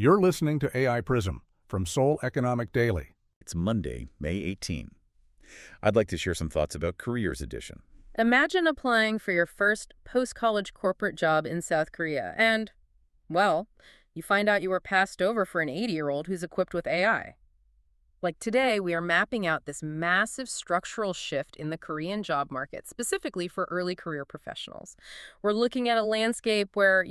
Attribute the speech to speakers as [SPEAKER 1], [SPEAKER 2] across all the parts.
[SPEAKER 1] You're listening to AI PRISM from Seoul Economic Daily.
[SPEAKER 2] It's Monday, May 18. I'd like to share some thoughts about Careers Edition.
[SPEAKER 3] Imagine applying for your first post-college corporate job in South Korea and, well, you find out you were passed over for an 80-year-old who's equipped with AI. Like today, we are mapping out this massive structural shift in the Korean job market, specifically for early career professionals. We're looking at a landscape where,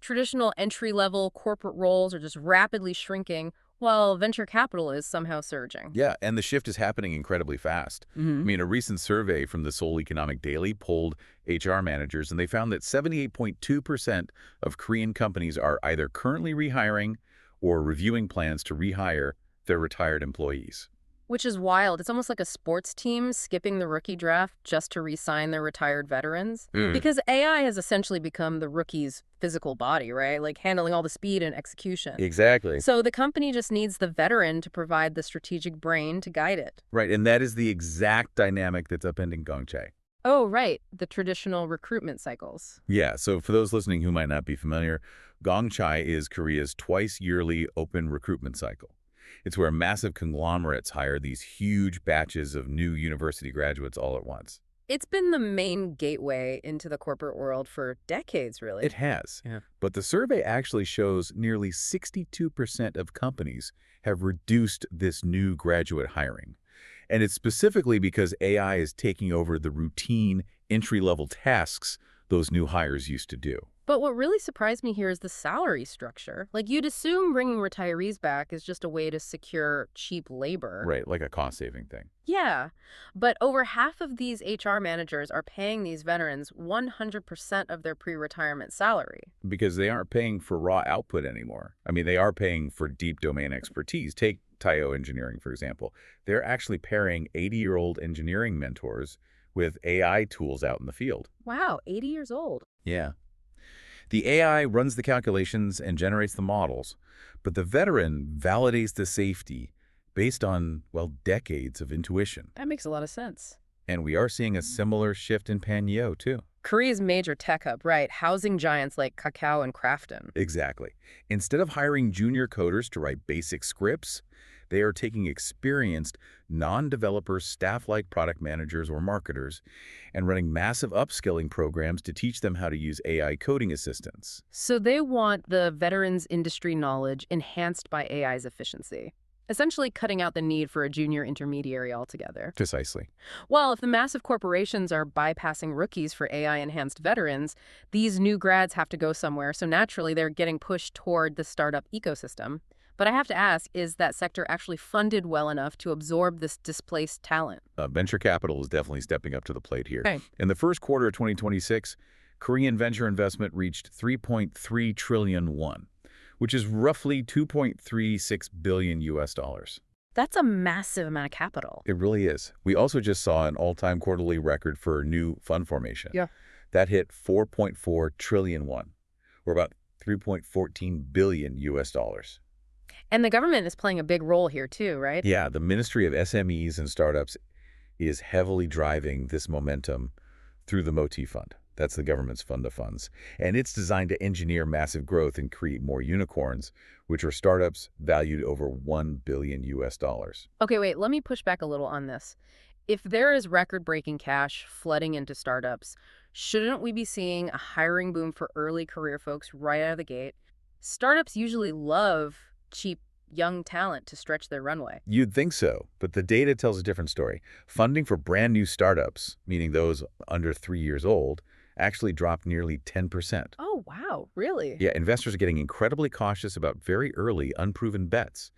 [SPEAKER 3] traditional entry-level corporate roles are just rapidly shrinking, while venture capital is somehow surging.
[SPEAKER 2] Yeah, and the shift is happening incredibly fast. I mean, a recent survey from the Seoul Economic Daily polled HR managers, and they found that 78.2% of Korean companies are either currently rehiring or reviewing plans to rehire their retired employees.
[SPEAKER 3] Which is wild. It's almost like a sports team skipping the rookie draft just to re-sign their retired veterans. Because AI has essentially become the rookie's physical body, right? Like handling all the speed and execution.
[SPEAKER 2] Exactly.
[SPEAKER 3] So the company just needs the veteran to provide the strategic brain to guide it.
[SPEAKER 2] Right, and that is the exact dynamic that's upending Gongchae.
[SPEAKER 3] Oh, right. The traditional recruitment cycles.
[SPEAKER 2] Yeah, so for those listening who might not be familiar, Gongchae is Korea's twice-yearly open recruitment cycle. It's where massive conglomerates hire these huge batches of new university graduates all at once.
[SPEAKER 3] It's been the main gateway into the corporate world for decades, really.
[SPEAKER 2] It has.
[SPEAKER 3] Yeah.
[SPEAKER 2] But the survey actually shows nearly 62% of companies have reduced this new graduate hiring. And it's specifically because AI is taking over the routine entry-level tasks those new hires used to do.
[SPEAKER 3] But what really surprised me here is the salary structure. Like, you'd assume bringing retirees back is just a way to secure cheap labor.
[SPEAKER 2] Right, like a cost-saving thing.
[SPEAKER 3] Yeah, but over half of these HR managers are paying these veterans 100% of their pre-retirement salary.
[SPEAKER 2] Because they aren't paying for raw output anymore. I mean, they are paying for deep domain expertise. Take Tayo Engineering, for example. They're actually pairing 80-year-old engineering mentors with AI tools out in the field.
[SPEAKER 3] Wow, 80 years old.
[SPEAKER 2] Yeah. The AI runs the calculations and generates the models, but the veteran validates the safety based on, well, decades of intuition.
[SPEAKER 3] That makes a lot of sense.
[SPEAKER 2] And we are seeing a similar shift in Panyo, too.
[SPEAKER 3] Korea's major tech hub, right? Housing giants like Kakao and Krafton.
[SPEAKER 2] Exactly. Instead of hiring junior coders to write basic scripts, they are taking experienced, non-developer staff-like product managers or marketers and running massive upskilling programs to teach them how to use AI coding assistants.
[SPEAKER 3] So they want the veterans' industry knowledge enhanced by AI's efficiency, essentially cutting out the need for a junior intermediary altogether.
[SPEAKER 2] Precisely.
[SPEAKER 3] Well, if the massive corporations are bypassing rookies for AI-enhanced veterans, these new grads have to go somewhere, so naturally they're getting pushed toward the startup ecosystem. But I have to ask, is that sector actually funded well enough to absorb this displaced talent?
[SPEAKER 2] Venture capital is definitely stepping up to the plate here.
[SPEAKER 3] Okay.
[SPEAKER 2] In the first quarter of 2026, Korean venture investment reached 3.3 trillion won, which is roughly 2.36 billion US dollars.
[SPEAKER 3] That's a massive amount of capital.
[SPEAKER 2] It really is. We also just saw an all-time quarterly record for new fund formation.
[SPEAKER 3] Yeah.
[SPEAKER 2] That hit 4.4 trillion won, or about 3.14 billion US dollars.
[SPEAKER 3] And the government is playing a big role here too, right?
[SPEAKER 2] Yeah, the Ministry of SMEs and Startups is heavily driving this momentum through the MOTI Fund. That's the government's fund of funds. And it's designed to engineer massive growth and create more unicorns, which are startups valued over 1 billion US dollars.
[SPEAKER 3] Okay, wait, let me push back a little on this. If there is record-breaking cash flooding into startups, shouldn't we be seeing a hiring boom for early career folks right out of the gate? Startups usually love cheap young talent to stretch their runway.
[SPEAKER 2] You'd think so, but the data tells a different story. Funding for brand new startups, meaning those under 3 years old, actually dropped nearly 10%.
[SPEAKER 3] Oh, wow, really?
[SPEAKER 2] Yeah, investors are getting incredibly cautious about very early, unproven bets.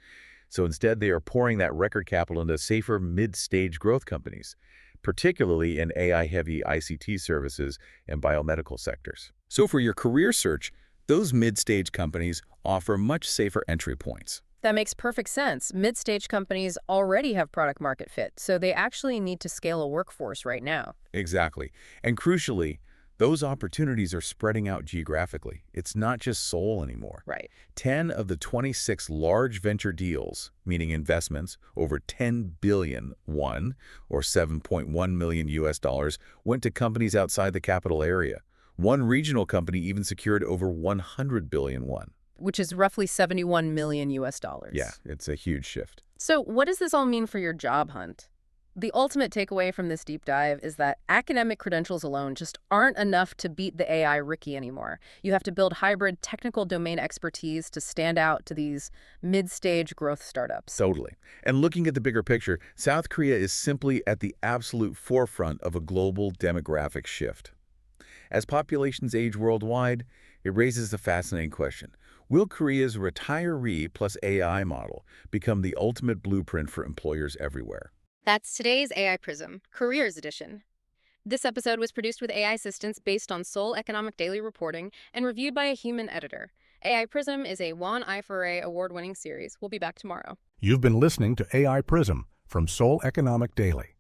[SPEAKER 2] So instead, they are pouring that record capital into safer mid-stage growth companies, particularly in AI-heavy ICT services and biomedical sectors. So for your career search, those mid-stage companies offer much safer entry points.
[SPEAKER 3] That makes perfect sense. Mid-stage companies already have product market fit, so they actually need to scale a workforce right now.
[SPEAKER 2] Exactly. And crucially, those opportunities are spreading out geographically. It's not just Seoul anymore.
[SPEAKER 3] Right.
[SPEAKER 2] 10 of the 26 large venture deals, meaning investments over 10 billion won, or 7.1 million US dollars, went to companies outside the capital area. One regional company even secured over 100 billion won.
[SPEAKER 3] which is roughly 71 million US dollars.
[SPEAKER 2] Yeah, it's a huge shift.
[SPEAKER 3] So what does this all mean for your job hunt? The ultimate takeaway from this deep dive is that academic credentials alone just aren't enough to beat the AI Ricky anymore. You have to build hybrid technical domain expertise to stand out to these mid-stage growth startups.
[SPEAKER 2] Totally. And looking at the bigger picture, South Korea is simply at the absolute forefront of a global demographic shift. As populations age worldwide, it raises the fascinating question: will Korea's retiree plus AI model become the ultimate blueprint for employers everywhere?
[SPEAKER 3] That's today's AI PRISM Careers Edition. This episode was produced with AI assistance based on Seoul Economic Daily reporting and reviewed by a human editor. AI PRISM is a Won I4A award-winning series. We'll be back tomorrow.
[SPEAKER 1] You've been listening to AI PRISM from Seoul Economic Daily.